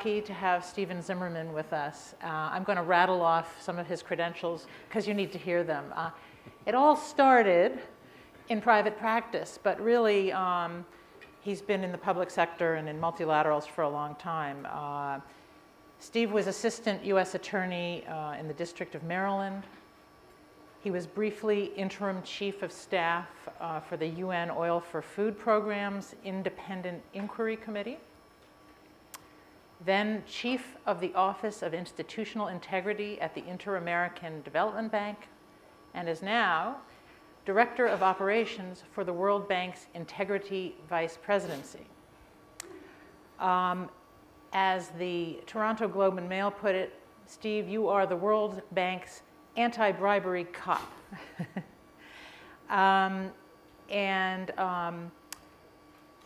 lucky to have Stephen Zimmermann with us. I'm going to rattle off some of his credentials because you need to hear them. It all started in private practice, but really he's been in the public sector and in multilaterals for a long time. Steve was Assistant U.S. Attorney in the District of Maryland. He was briefly Interim Chief of Staff for the UN Oil for Food Program's Independent Inquiry Committee. Then Chief of the Office of Institutional Integrity at the Inter-American Development Bank, and is now Director of Operations for the World Bank's Integrity Vice Presidency. As the Toronto Globe and Mail put it, Steve, you are the World Bank's anti-bribery cop.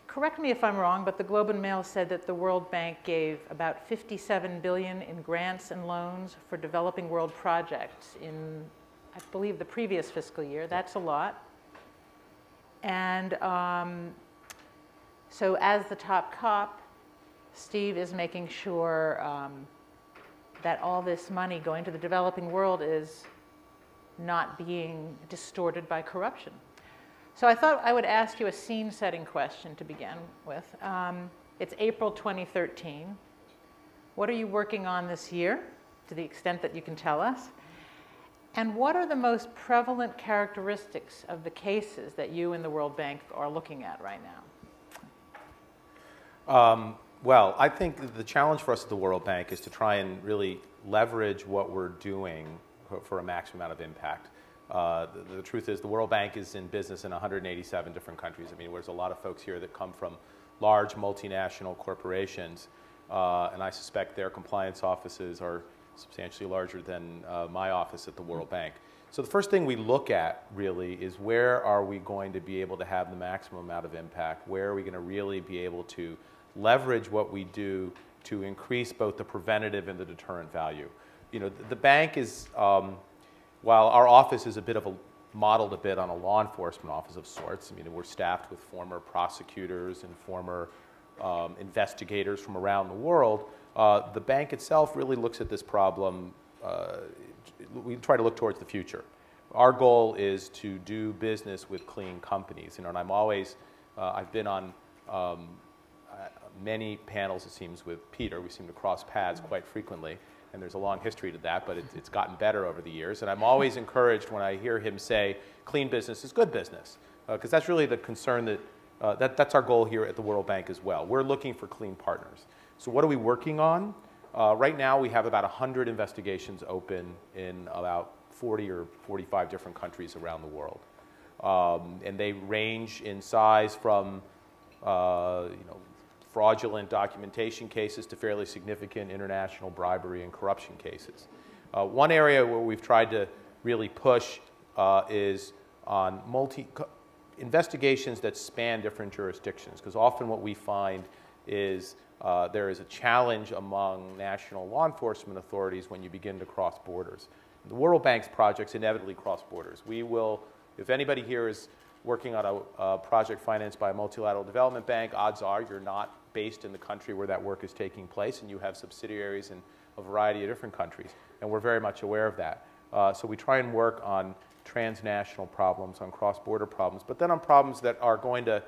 Correct me if I'm wrong, but the Globe and Mail said that the World Bank gave about $57 billion in grants and loans for developing world projects in, I believe, the previous fiscal year. That's a lot. And so as the top cop, Steve is making sure that all this money going to the developing world is not being distorted by corruption. So I thought I would ask you a scene-setting question to begin with. It's April 2013. What are you working on this year, to the extent that you can tell us? And what are the most prevalent characteristics of the cases that you and the World Bank are looking at right now? Well, I think the challenge for us at the World Bank is to try and really leverage what we're doing for a maximum amount of impact. The truth is the World Bank is in business in 187 different countries. I mean, there's a lot of folks here that come from large multinational corporations, and I suspect their compliance offices are substantially larger than my office at the World Bank. So the first thing we look at really is where are we going to be able to have the maximum amount of impact? Where are we going to really be able to leverage what we do to increase both the preventative and the deterrent value? You know, the bank is, while our office is modeled a bit on a law enforcement office of sorts. I mean, we're staffed with former prosecutors and former investigators from around the world. The bank itself really looks at this problem. We try to look towards the future. Our goal is to do business with clean companies. You know, and I'm always, I've been on many panels, it seems, with Peter. We seem to cross paths quite frequently, and there's a long history to that, but it's gotten better over the years. And I'm always encouraged when I hear him say, clean business is good business, because that's really the concern that, that's our goal here at the World Bank as well. We're looking for clean partners. So what are we working on? Right now we have about 100 investigations open in about 40 or 45 different countries around the world. And they range in size from fraudulent documentation cases to fairly significant international bribery and corruption cases. One area where we've tried to really push is on investigations that span different jurisdictions, because often what we find is there is a challenge among national law enforcement authorities when you begin to cross borders. The World Bank's projects inevitably cross borders. We will, if anybody here is working on a project financed by a multilateral development bank, odds are you're not based in the country where that work is taking place, and you have subsidiaries in a variety of different countries. And we're very much aware of that. So we try and work on transnational problems, on cross-border problems, but then on problems that are going to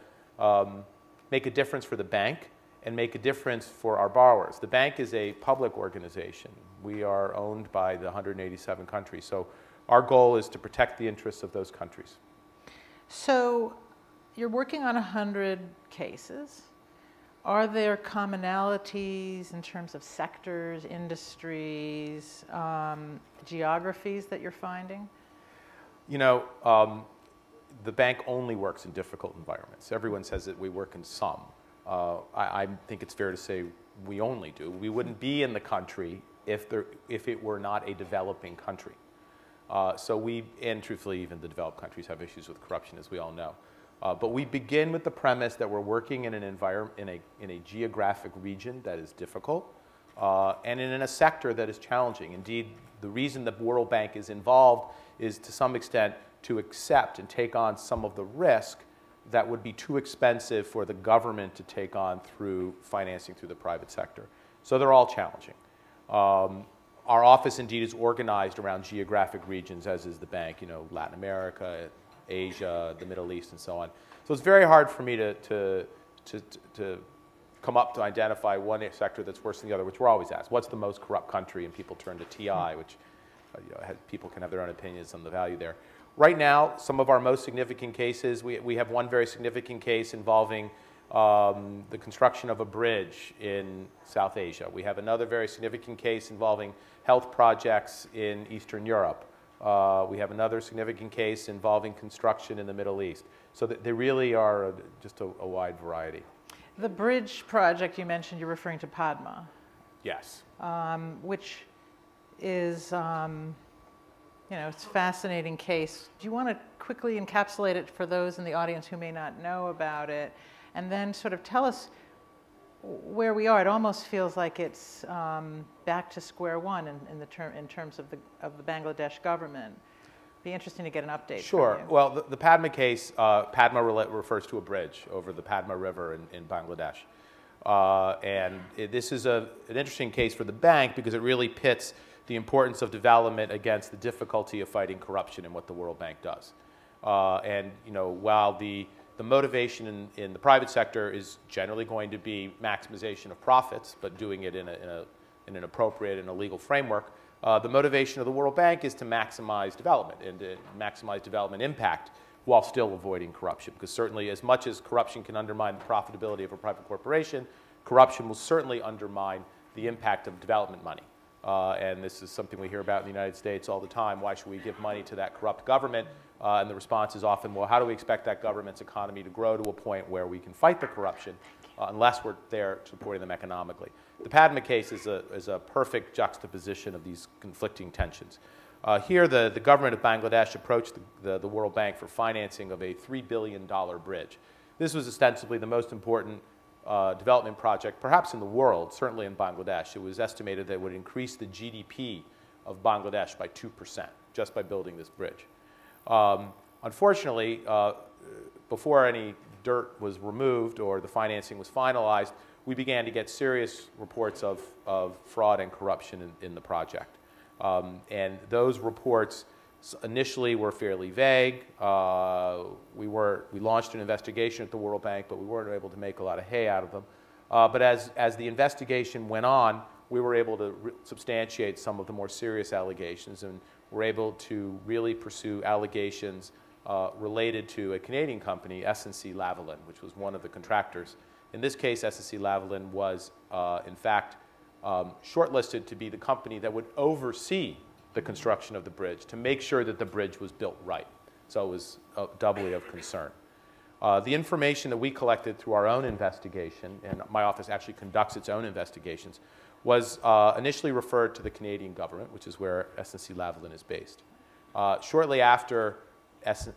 make a difference for the bank and make a difference for our borrowers. The bank is a public organization. We are owned by the 187 countries. So our goal is to protect the interests of those countries. So you're working on 100 cases. Are there commonalities in terms of sectors, industries, geographies that you're finding? You know, the bank only works in difficult environments. Everyone says that we work in some. I think it's fair to say we only do. We wouldn't be in the country if it were not a developing country. And truthfully, even the developed countries have issues with corruption, as we all know. But we begin with the premise that we're working in an environment, in a geographic region that is difficult, and in a sector that is challenging. Indeed, the reason the World Bank is involved is to some extent to accept and take on some of the risk that would be too expensive for the government to take on through financing through the private sector. So they're all challenging. Our office indeed is organized around geographic regions, as is the bank, Latin America, Asia, the Middle East, and so on. So it's very hard for me to come up to identify one sector that's worse than the other, which we're always asked. What's the most corrupt country? And people turn to TI, which people can have their own opinions on the value there. Right now, some of our most significant cases, we have one very significant case involving the construction of a bridge in South Asia. We have another very significant case involving health projects in Eastern Europe. We have another significant case involving construction in the Middle East. So they really are just a wide variety. The bridge project you mentioned, you're referring to Padma. Yes. Which is, it's a fascinating case. Do you want to quickly encapsulate it for those in the audience who may not know about it? And then sort of tell us where we are. It almost feels like it's back to square one in terms of the Bangladesh government. Be interesting to get an update. Sure. From you. Well, the Padma case, Padma refers to a bridge over the Padma River in Bangladesh. This is an interesting case for the bank because it really pits the importance of development against the difficulty of fighting corruption and what the World Bank does. While the motivation in the private sector is generally going to be maximization of profits, but doing it in an appropriate and a legal framework, the motivation of the World Bank is to maximize development and to maximize development impact while still avoiding corruption. Because certainly as much as corruption can undermine the profitability of a private corporation, corruption will certainly undermine the impact of development money. And this is something we hear about in the United States all the time. Why should we give money to that corrupt government? And the response is often, well, how do we expect that government's economy to grow to a point where we can fight the corruption unless we're there supporting them economically? The Padma case is a perfect juxtaposition of these conflicting tensions. Here, the government of Bangladesh approached the World Bank for financing of a $3 billion bridge. This was ostensibly the most important development project, perhaps in the world, certainly in Bangladesh. It was estimated that it would increase the GDP of Bangladesh by 2% just by building this bridge. Unfortunately, before any dirt was removed or the financing was finalized, we began to get serious reports of fraud and corruption in the project. And those reports initially were fairly vague. We launched an investigation at the World Bank, but we weren't able to make a lot of hay out of them. But as the investigation went on, we were able to substantiate some of the more serious allegations, and were able to really pursue allegations related to a Canadian company, SNC-Lavalin, which was one of the contractors. In this case, SNC-Lavalin was, in fact, shortlisted to be the company that would oversee the construction of the bridge to make sure that the bridge was built right. So it was doubly of concern. The information that we collected through our own investigation, and my office actually conducts its own investigations, was initially referred to the Canadian government, which is where SNC-Lavalin is based. Shortly after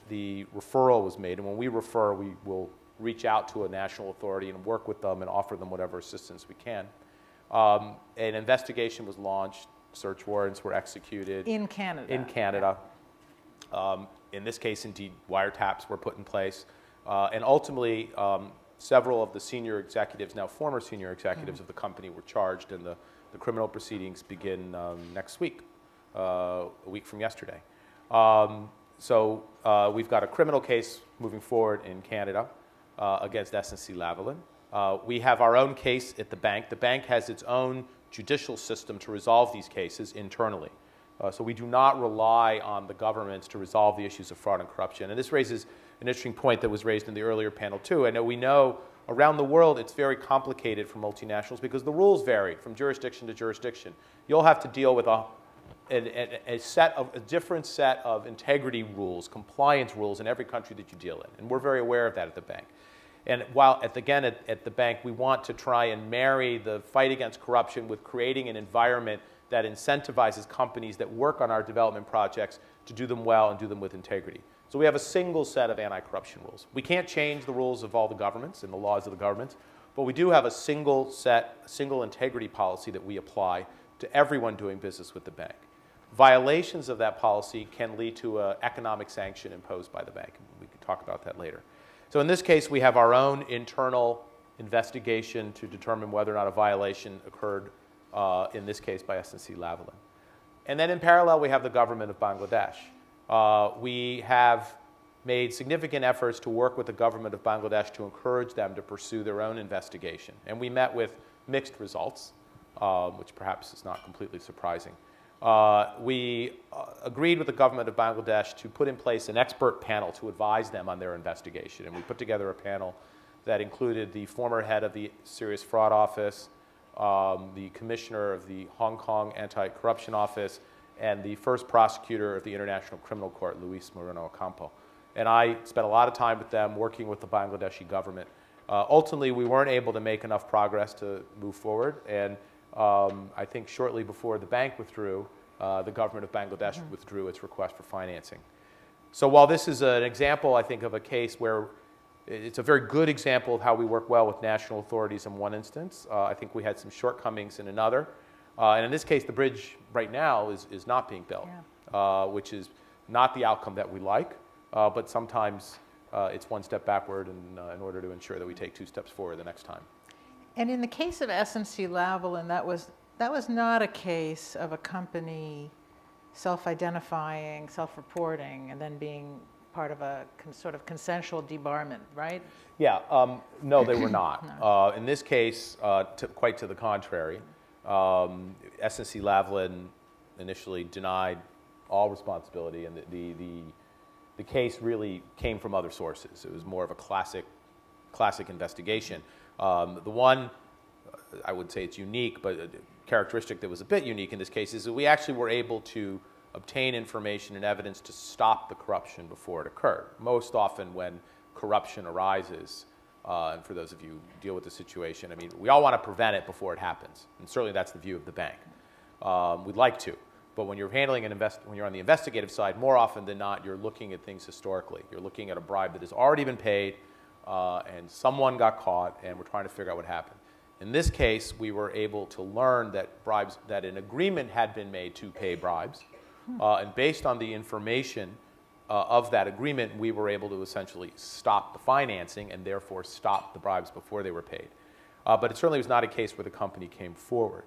the referral was made, and when we refer, we will reach out to a national authority and work with them and offer them whatever assistance we can. An investigation was launched. Search warrants were executed. In Canada. In Canada. In this case, indeed, wiretaps were put in place. And ultimately, several of the senior executives, now former senior executives of the company, were charged, and the criminal proceedings begin next week, a week from yesterday. So we've got a criminal case moving forward in Canada against SNC-Lavalin. We have our own case at the bank. The bank has its own judicial system to resolve these cases internally. So we do not rely on the governments to resolve the issues of fraud and corruption. And this raises an interesting point that was raised in the earlier panel too. I know we know around the world it's very complicated for multinationals because the rules vary from jurisdiction to jurisdiction. You'll have to deal with a different set of integrity rules, compliance rules in every country that you deal in. And we're very aware of that at the bank. And while, at the bank, we want to try and marry the fight against corruption with creating an environment that incentivizes companies that work on our development projects to do them well and do them with integrity. So we have a single set of anti-corruption rules. We can't change the rules of all the governments and the laws of the governments, but we do have a single integrity policy that we apply to everyone doing business with the bank. Violations of that policy can lead to an economic sanction imposed by the bank. We can talk about that later. So in this case, we have our own internal investigation to determine whether or not a violation occurred, in this case by SNC-Lavalin. And then in parallel, we have the government of Bangladesh. We have made significant efforts to work with the government of Bangladesh to encourage them to pursue their own investigation. And we met with mixed results, which perhaps is not completely surprising. We agreed with the government of Bangladesh to put in place an expert panel to advise them on their investigation. And we put together a panel that included the former head of the Serious Fraud Office, the commissioner of the Hong Kong Anti-Corruption Office, and the first prosecutor of the International Criminal Court, Luis Moreno Ocampo. And I spent a lot of time with them working with the Bangladeshi government. Ultimately, we weren't able to make enough progress to move forward. And I think shortly before the bank withdrew, the government of Bangladesh withdrew its request for financing. So while this is an example, I think, of a case where it's a very good example of how we work well with national authorities in one instance, I think we had some shortcomings in another. And in this case, the bridge right now is not being built, which is not the outcome that we like. But sometimes it's one step backward in order to ensure that we take 2 steps forward the next time. And in the case of SNC-Lavalin, that was not a case of a company self-identifying, self-reporting, and then being part of a sort of consensual debarment, right? Yeah, no, they were not. No. In this case, quite to the contrary, SNC-Lavalin initially denied all responsibility, and the case really came from other sources. It was more of a classic investigation. The one, I would say it's unique, but a characteristic that was a bit unique in this case is that we actually were able to obtain information and evidence to stop the corruption before it occurred. Most often when corruption arises, and for those of you who deal with the situation, I mean, we all want to prevent it before it happens. And certainly that's the view of the bank. We'd like to. But when you're handling when you're on the investigative side, more often than not, you're looking at things historically. You're looking at a bribe that has already been paid, and someone got caught, and we're trying to figure out what happened. In this case, we were able to learn that an agreement had been made to pay bribes, and based on the information of that agreement, we were able to essentially stop the financing and therefore stop the bribes before they were paid. But it certainly was not a case where the company came forward.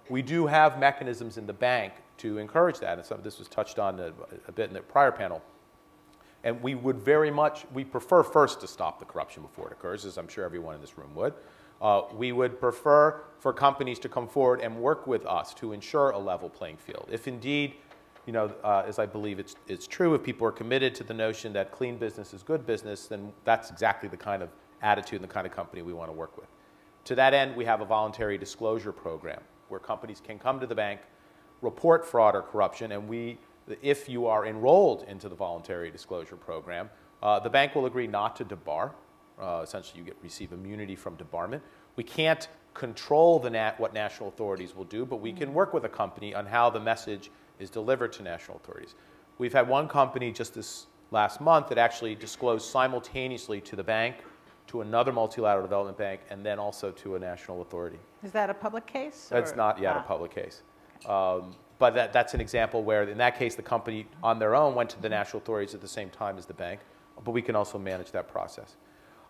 We do have mechanisms in the bank to encourage that, and some of this was touched on a bit in the prior panel. And we prefer first to stop the corruption before it occurs, as I'm sure everyone in this room would. We would prefer for companies to come forward and work with us to ensure a level playing field. If indeed, as I believe it's true, if people are committed to the notion that clean business is good business, then that's exactly the kind of attitude and the kind of company we want to work with. To that end, we have a voluntary disclosure program where companies can come to the bank, report fraud or corruption, and if you are enrolled into the voluntary disclosure program, the bank will agree not to debar. Essentially, you receive immunity from debarment. We can't control what national authorities will do, but we can work with a company on how the message is delivered to national authorities. We've had one company just this last month that actually disclosed simultaneously to the bank, to another multilateral development bank, and then also to a national authority. Is that a public case? That's not yet a public case. But that's an example where, in that case, the company on their own went to the national authorities at the same time as the bank, but we can also manage that process.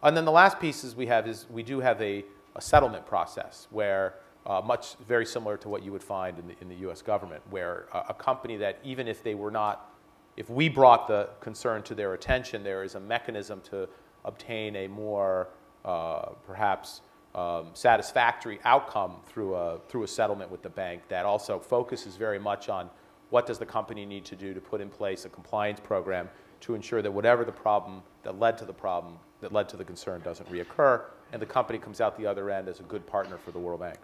And then the last piece we do have a settlement process where, very similar to what you would find in the US government, where a company that even if we brought the concern to their attention, there is a mechanism to obtain a more perhaps satisfactory outcome through a settlement with the bank that also focuses very much on what does the company need to do to put in place a compliance program to ensure that whatever the problem that led to the concern doesn't reoccur, and the company comes out the other end as a good partner for the World Bank.